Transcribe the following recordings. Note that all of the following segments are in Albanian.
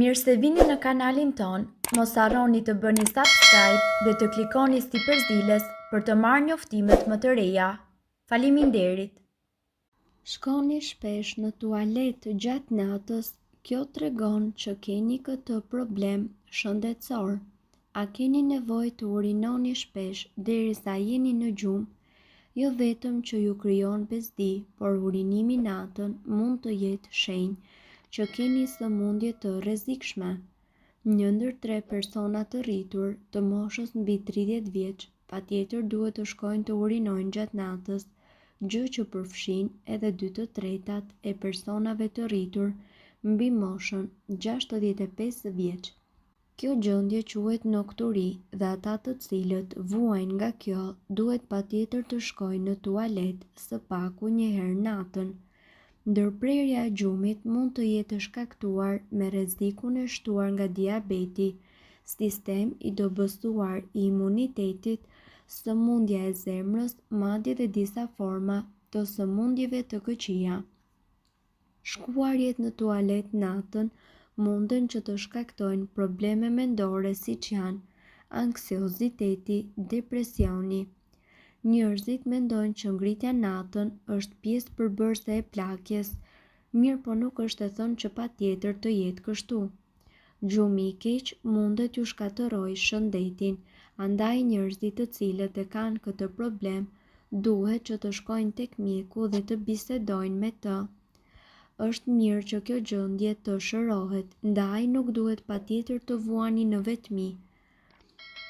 Mirë se vini në kanalin ton, mos harroni të bëni subscribe dhe të klikoni si përzieles për të marrë njoftimet më të reja. Faleminderit! Shkoni shpesh në tualet gjatë natës, kjo tregon që keni këtë problem shëndetësor. A keni nevojë të urinoni shpesh derisa jeni në gjumë? Jo vetëm që ju krijon bezdi, por urinimi natën mund të jetë shenjë që keni sëmundje të rrezikshme. 1 ndër 3 persona të rritur të moshës mbi 30 vjeç patjetër duhet të shkojnë të urinojnë gjatë natës, gjë që përfshin edhe 2/3 e personave të rritur mbi moshën 65 vjeç. Kjo gjendje quhet nokturi dhe ata të cilët vuajnë nga kjo duhet patjetër të shkojnë në tualet së paku një herë natën. Ndërprerja e gjumit mund të jetë shkaktuar me rrezikun e shtuar nga diabeti, sistem i dobësuar i imunitetit, sëmundja e zemrës, madje dhe disa forma të sëmundjeve të këqija. Shkuarjet në tualet natën munden që të shkaktojnë probleme mendore siç janë anksioziteti, depresioni. Njerëzit mendojnë që ngritja natën është pjesë përbërëse e plagjes, mirë po nuk është e thënë që patjetër të jetë kështu. Gjumi i keq mundet ju shkatërrojë shëndetin, andaj njerëzit të cilët e kanë këtë problem duhet që të shkojnë tek mjeku dhe të bisedojnë me të. Është mirë që kjo gjendje të shërohet, ndaj nuk duhet patjetër të vuani në vetmi.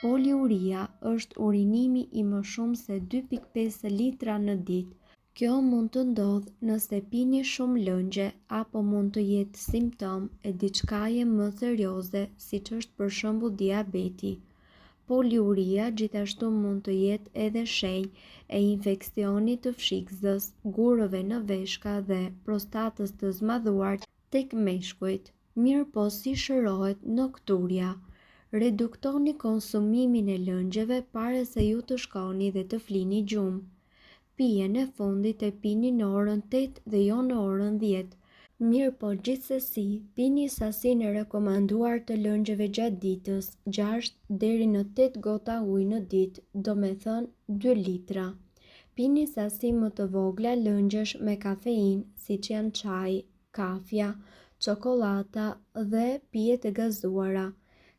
Poliuria është urinimi i më shumë se 2.5 litra në ditë. Kjo mund të ndodhë nëse pini shumë lëngje apo mund të jetë simptom e diçkaje më serioze, siç është për shembull diabeti. Poliuria gjithashtu mund të jetë edhe shenjë e infeksionit të fshikëzës, gurëve në veshka dhe prostatës të zmadhuar tek meshkujt. Mirë po si shërohet nokturia? Reduktoni konsumimin e lëngjeve para se ju të shkoni dhe të flini gjumë. Pijen e fundit e pini në orën 8 dhe jo në orën 10. Mirë po gjithsesi, pini sasinë e rekomanduar të lëngjeve gjatë ditës, 6 deri në 8 gota ujë në ditë, do me thënë 2 litra. Pini sasi më të vogla lëngjesh me kafeinë, siç janë çaji, kafja, çokolata dhe pijet e gazuara.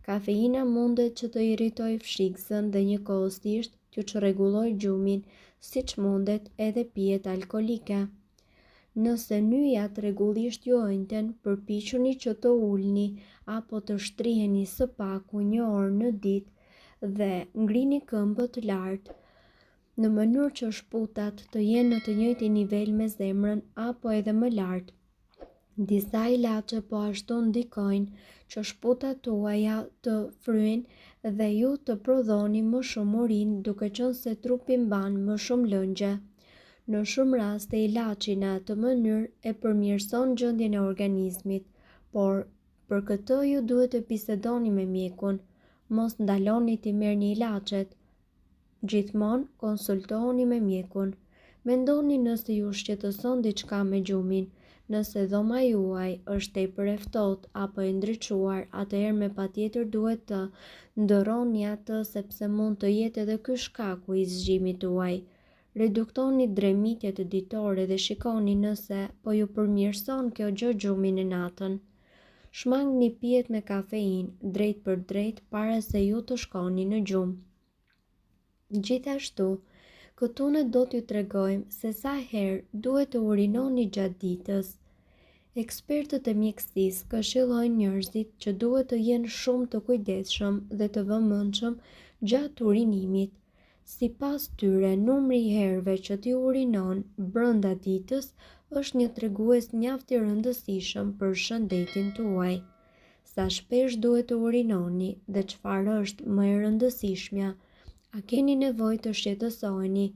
Kafeina mundet që të irritojë fshikësën dhe njëkohësisht t'ju çrregullojë gjumin, siç mundet edhe pijet alkolike. Nëse nyjat rregullisht ju ënten, përpiquni që të ulni apo të shtriheni së paku 1 orë në ditë dhe ngrini këmbët lart, në mënyrë që shputat të jenë në të njëjtin nivel me zemrën apo edhe më lart. Disa ilaçe po ashtu ndikojnë që shputat tuaja të fryjnë dhe ju të prodhoni më shumë urinë, duke qenë se trupi mban më shumë lëngje. Në shumë raste ilaçi në atë mënyrë e përmirëson gjendjen e organizmit, por për këtë ju duhet të bisedoni me mjekun. Mos ndaloni t'i merrni ilaçet. Gjithmonë konsultohuni me mjekun. Mendoni nëse ju shqetëson diçka me gjumin. Nëse dhoma juaj është tepër e ftohtë apo e ndriçuar, atëherë me patjetër duhet të ndërroni atë sepse mund të jetë edhe ky shkaku i zgjimit tuaj. Reduktoni dremitjet ditore dhe shikoni nëse po ju përmirëson kjo gjë gjumin e natën. Shmangni pijet me kafeinë drejt për drejt para se ju të shkoni në gjumë. Gjithashtu, këtu ne do t'ju tregojmë se sa herë duhet të urinoni gjatë ditës. Ekspertët e mjekësisë këshillojnë njerëzit që duhet të jenë shumë të kujdesshëm dhe të vëmendshëm gjatë urinimit. Sipas tyre, numri i herëve që ti urinon brenda ditës është një tregues mjaft i rëndësishëm për shëndetin tuaj. Sa shpesh duhet të urinoni dhe çfarë është më e rëndësishmja? A keni nevojë të shqetësoheni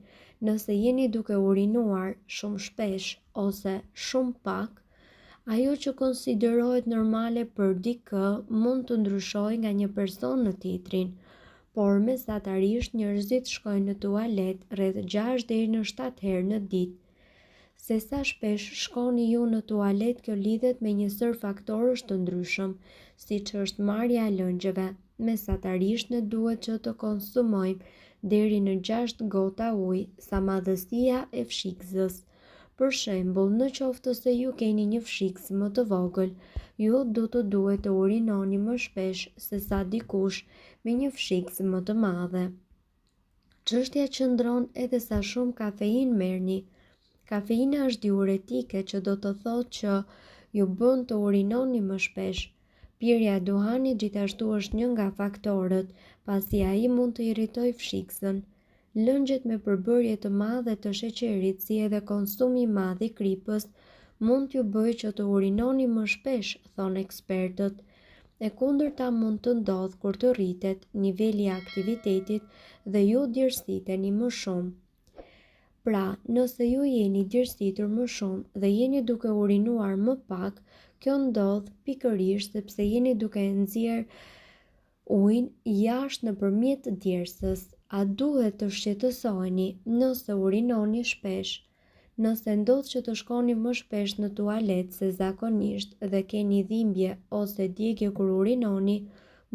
nëse jeni duke urinuar shumë shpesh ose shumë pak? Ajo që konsiderohet normale për dikë mund të ndryshojë nga një person në tjetrin, por mesatarisht njerëzit shkojnë në tualet rreth 6 deri në 7 herë në ditë. Se sa shpesh shkoni ju në tualet, kjo lidhet me një sër faktorësh të ndryshëm, siç është marrja e lëngjeve. Mesatarisht ne duhet që të konsumojmë deri në 6 gota ujë, sa madhësia e fshikëzës. Për shembull, në qoftë se ju keni një fshikës më të vogël, ju duhet të urinoni më shpesh se sa dikush me një fshikës më të madhe. Çështja qëndron edhe sa shumë kafeinë merrni. Kafeina është diuretike, që do të thotë që ju bën të urinoni më shpesh. Pirja e duhanit gjithashtu është një nga faktorët, pasi ai mund të irritojë fshikësën. Lëngjet me përbërje të madhe të sheqerit, si edhe konsumi i madh i kripës, mund t'ju bëjë që të urinoni më shpesh, thonë ekspertët. E kundërta mund të ndodhë kur të rritet niveli i aktivitetit dhe ju djersiteni më shumë. Pra, nëse ju jeni djersitur më shumë dhe jeni duke urinuar më pak, kjo ndodh pikërisht sepse jeni duke nxjerr ujin jashtë nëpërmjet djersës. A duhet të shqetësoheni nëse urinoni shpesh? Nëse ndodh që të shkoni më shpesh në tualet se zakonisht dhe keni dhimbje ose djegje kur urinoni,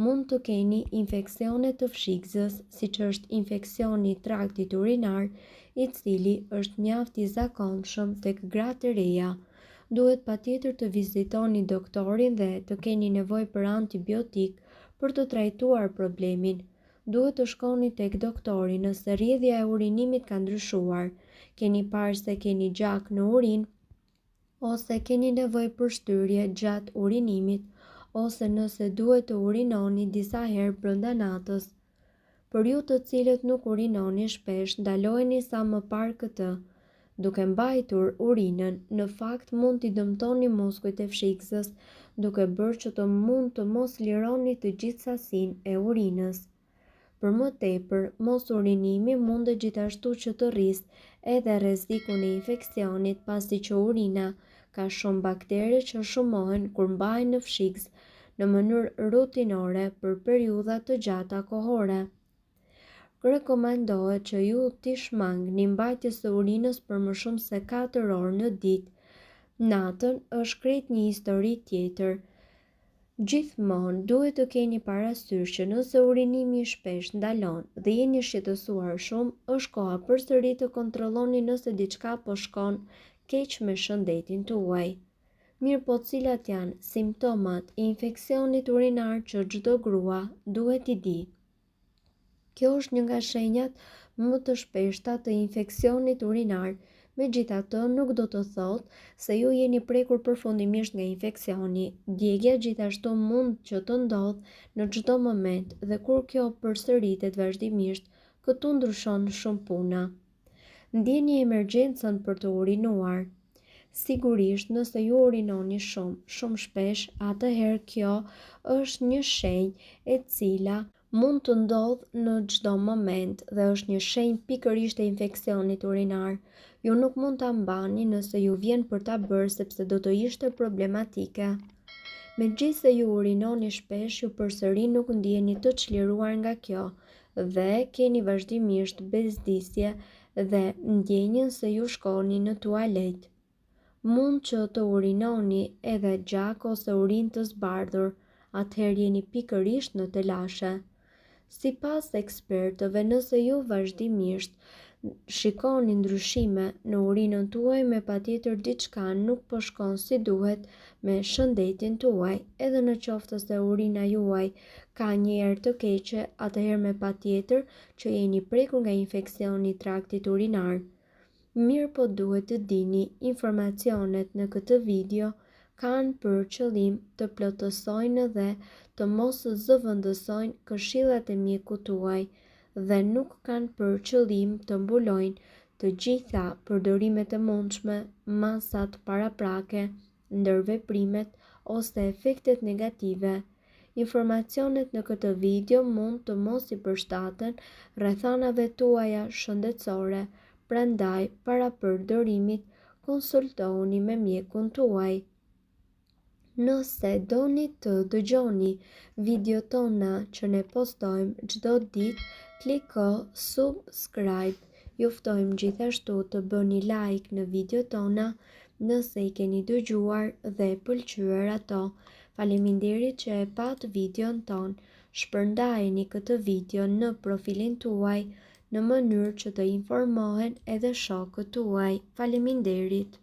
mund të keni infeksione të fshikëzës, siç është infeksioni i traktit urinar, i cili është mjaft i zakonshëm tek gratë e reja. Duhet patjetër të vizitoni doktorin dhe të keni nevojë për antibiotik për të trajtuar problemin. Duhet të shkoni tek doktori nëse rrjedhja e urinimit ka ndryshuar, keni parë se keni gjak në urinë, ose keni nevojë për shtyrje gjatë urinimit, ose nëse duhet të urinoni disa herë brenda natës. Për ju të cilët nuk urinoni shpesh, ndalojeni sa më parë këtë. Duke mbajtur urinën, në fakt mund t'i dëmtoni muskujt e fshikësës, duke bërë që të mund të mos lironi të gjithë sasinë e urinës. Për më tepër, mos urinimi mundet gjithashtu që të rrisë edhe rrezikun e infeksionit, pasi që urina ka shumë baktere që shumohen kur mbahen në fshikës në mënyrë rutinore për periudha të gjata kohore. Rekomandohet që ju t'i shmangni mbajtjes së urinës për më shumë se 4 orë në ditë. Natën është krejt një histori tjetër. Gjithmonë duhet të keni parasysh që nëse urinimi i shpesh ndalon dhe jeni shqetësuar shumë, është koha përsëri të kontrolloni nëse diçka po shkon keq me shëndetin tuaj. Mirëpo cilat janë simptomat e infeksionit urinar që çdo grua duhet i di? Kjo është një nga shenjat më të shpeshta të infeksionit urinar. Megjithatë, nuk do të thotë se ju jeni prekur përfundimisht nga infeksioni. Djegja gjithashtu mund që të ndodhë në çdo moment dhe kur kjo përsëritet vazhdimisht, këtu ndryshon shumë puna. Ndjeni emergjencën për të urinuar. Sigurisht, nëse ju urinoni shumë shpesh, atëherë kjo është një shenjë e cila mund të ndodhë në çdo moment dhe është një shenjë pikërisht e infeksionit urinar. Ju nuk mund ta mbani nëse ju vjen për ta bërë, sepse do të ishte problematike. Megjithëse ju urinoni shpesh, ju përsëri nuk ndjeni të çliruar nga kjo dhe keni vazhdimisht bezdisje dhe ndjenjën se ju shkoni në tualet. Mund që të urinoni edhe gjak ose urinë të zbardhur, atëherë jeni pikërisht në telashe. Sipas ekspertëve, nëse ju vazhdimisht shikoni ndryshime në urinën tuaj, me patjetër diçka nuk po shkon si duhet me shëndetin tuaj. Edhe në qoftë se urina juaj ka një erë të keqe, atëherë me patjetër që jeni prekur nga infeksioni i traktit urinar. Mirë po duhet të dini, informacionet në këtë video kanë për qëllim të plotësojnë dhe të mos zëvendësojnë këshillat e mjekut tuaj dhe nuk kanë për qëllim të mbulojnë të gjitha përdorimet e mundshme, masat paraprake, ndërveprimet ose efektet negative. Informacionet në këtë video mund të mos i përshtaten rrethanave tuaja shëndetësore, prandaj para përdorimit konsultohuni me mjekun tuaj. Nëse doni të dëgjoni videot tona që ne postojmë çdo ditë, kliko subscribe. Ju ftojmë gjithashtu të bëni like në video tona nëse i keni dëgjuar dhe pëlqyer ato. Faleminderit që e pat videon ton. Shpërndajeni këtë video në profilin tuaj në mënyrë që të informohen edhe shokët tuaj. Faleminderit.